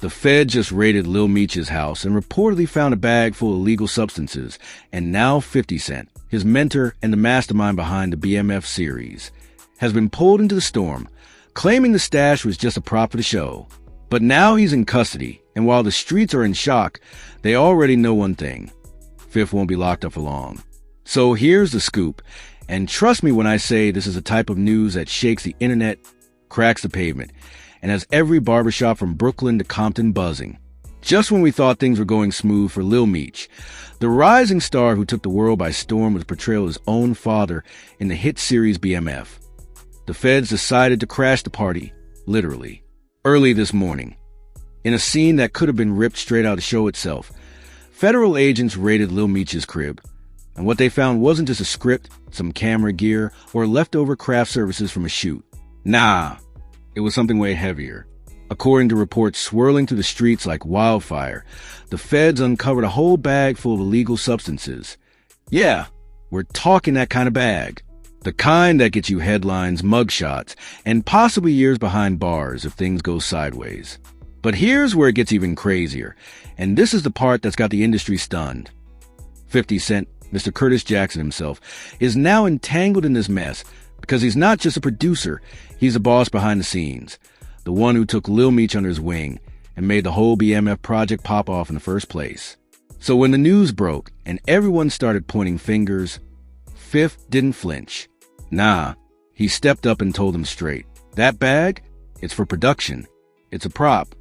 The Fed just raided Lil Meech's house and reportedly found a bag full of illegal substances, and now 50 Cent, his mentor and the mastermind behind the BMF series, has been pulled into the storm, claiming the stash was just a prop for the show. But now he's in custody, and while the streets are in shock, they already know one thing: Fifth won't be locked up for long. So here's the scoop, and trust me when I say this is a type of news that shakes the internet, cracks the pavement, and has every barbershop from Brooklyn to Compton buzzing. Just when we thought things were going smooth for Lil Meech, the rising star who took the world by storm with the portrayal of his own father in the hit series BMF, the feds decided to crash the party, literally. Early this morning, in a scene that could have been ripped straight out of the show itself, federal agents raided Lil Meech's crib, and what they found wasn't just a script, some camera gear, or leftover craft services from a shoot. Nah, it was something way heavier. According to reports swirling through the streets like wildfire, the feds uncovered a whole bag full of illegal substances. Yeah, we're talking that kind of bag. The kind that gets you headlines, mugshots, and possibly years behind bars if things go sideways. But here's where it gets even crazier, and this is the part that's got the industry stunned. 50 Cent, Mr. Curtis Jackson himself, is now entangled in this mess because he's not just a producer, he's the boss behind the scenes, the one who took Lil Meech under his wing and made the whole BMF project pop off in the first place. So when the news broke and everyone started pointing fingers, Fifth didn't flinch. Nah, he stepped up and told them straight, that bag, it's for production. It's a prop.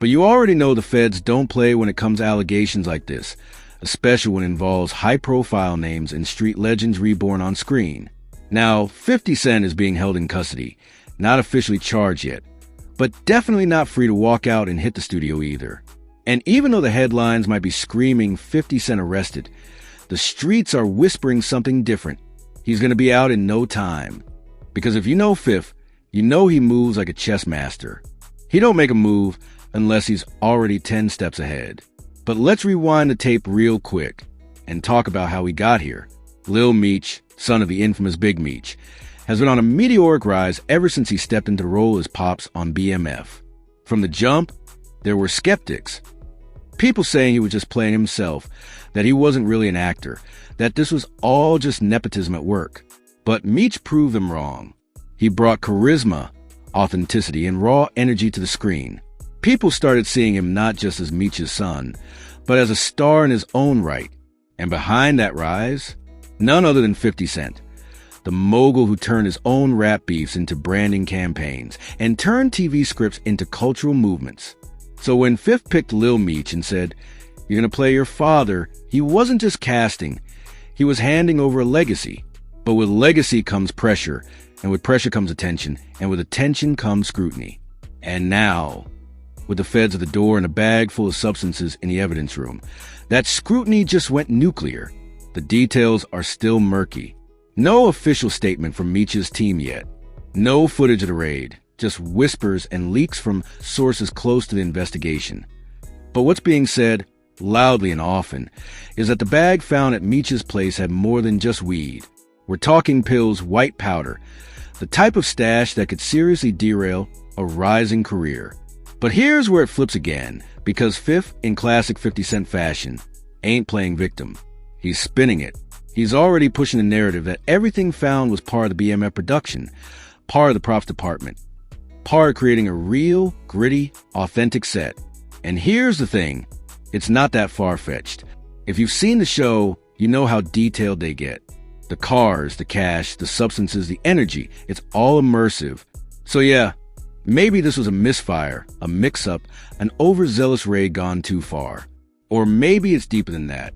But you already know the feds don't play when it comes to allegations like this, especially when it involves high-profile names and street legends reborn on screen. Now, 50 Cent is being held in custody, not officially charged yet, but definitely not free to walk out and hit the studio either. And even though the headlines might be screaming 50 Cent arrested, the streets are whispering something different. He's going to be out in no time. Because if you know Fifth, you know he moves like a chess master. He don't make a move unless he's already 10 steps ahead. But let's rewind the tape real quick and talk about how he got here. Lil Meech, son of the infamous Big Meech, has been on a meteoric rise ever since he stepped into the role as Pops on BMF. From the jump, there were skeptics. People saying he was just playing himself, that he wasn't really an actor, that this was all just nepotism at work. But Meech proved them wrong. He brought charisma, authenticity, and raw energy to the screen. People started seeing him not just as Meech's son, but as a star in his own right. And behind that rise, none other than 50 Cent, the mogul who turned his own rap beefs into branding campaigns and turned TV scripts into cultural movements. So when Fifth picked Lil Meech and said, "You're gonna play your father," he wasn't just casting, he was handing over a legacy. But with legacy comes pressure, and with pressure comes attention, and with attention comes scrutiny. And now, with the feds at the door and a bag full of substances in the evidence room, that scrutiny just went nuclear. The details are still murky. No official statement from Meech's team yet. No footage of the raid, just whispers and leaks from sources close to the investigation. But what's being said, loudly and often, is that the bag found at Meech's place had more than just weed. We're talking pills, white powder, the type of stash that could seriously derail a rising career. But here's where it flips again, because Fifth, in classic 50 Cent fashion, ain't playing victim. He's spinning it. He's already pushing the narrative that everything found was part of the BMF production, part of the props department, part of creating a real, gritty, authentic set. And here's the thing, it's not that far-fetched. If you've seen the show, you know how detailed they get. The cars, the cash, the substances, the energy, it's all immersive. So yeah, maybe this was a misfire, a mix-up, an overzealous raid gone too far. Or maybe it's deeper than that.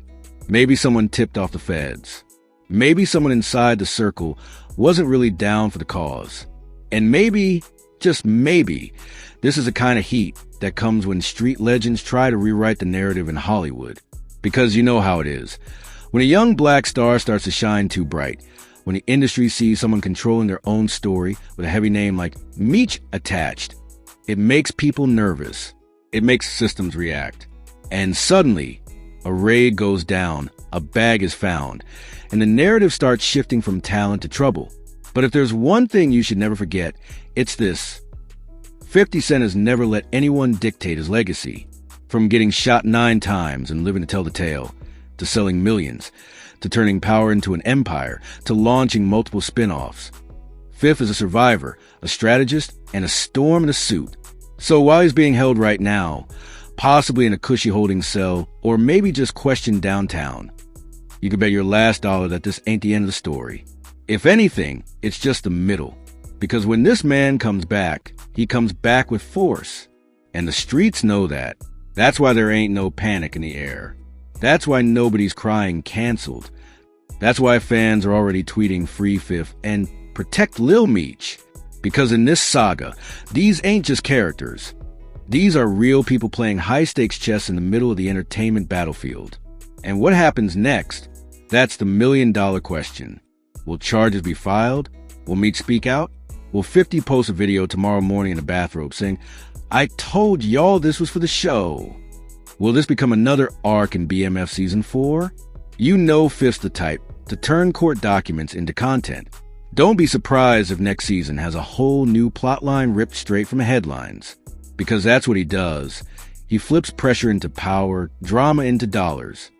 Maybe someone tipped off the feds. Maybe someone inside the circle wasn't really down for the cause. And maybe, just maybe, this is the kind of heat that comes when street legends try to rewrite the narrative in Hollywood. Because you know how it is. When a young black star starts to shine too bright, when the industry sees someone controlling their own story with a heavy name like Meech attached, it makes people nervous. It makes systems react. And suddenly, a raid goes down, a bag is found, and the narrative starts shifting from talent to trouble. But if there's one thing you should never forget, it's this. 50 Cent has never let anyone dictate his legacy. From getting shot 9 times and living to tell the tale, to selling millions, to turning power into an empire, to launching multiple spin-offs. Fifth is a survivor, a strategist, and a storm in a suit. So while he's being held right now, possibly in a cushy holding cell, or maybe just questioned downtown, you can bet your last dollar that this ain't the end of the story. If anything, it's just the middle. Because when this man comes back, he comes back with force. And the streets know that. That's why there ain't no panic in the air. That's why nobody's crying canceled. That's why fans are already tweeting Free Fifth and protect Lil Meech. Because in this saga, these ain't just characters. These are real people playing high-stakes chess in the middle of the entertainment battlefield. And what happens next? That's the million-dollar question. Will charges be filed? Will Meech speak out? Will 50 post a video tomorrow morning in a bathrobe saying, "I told y'all this was for the show"? Will this become another arc in BMF Season 4? You know Fifth's the type to turn court documents into content. Don't be surprised if next season has a whole new plotline ripped straight from headlines. Because that's what he does. He flips pressure into power, drama into dollars.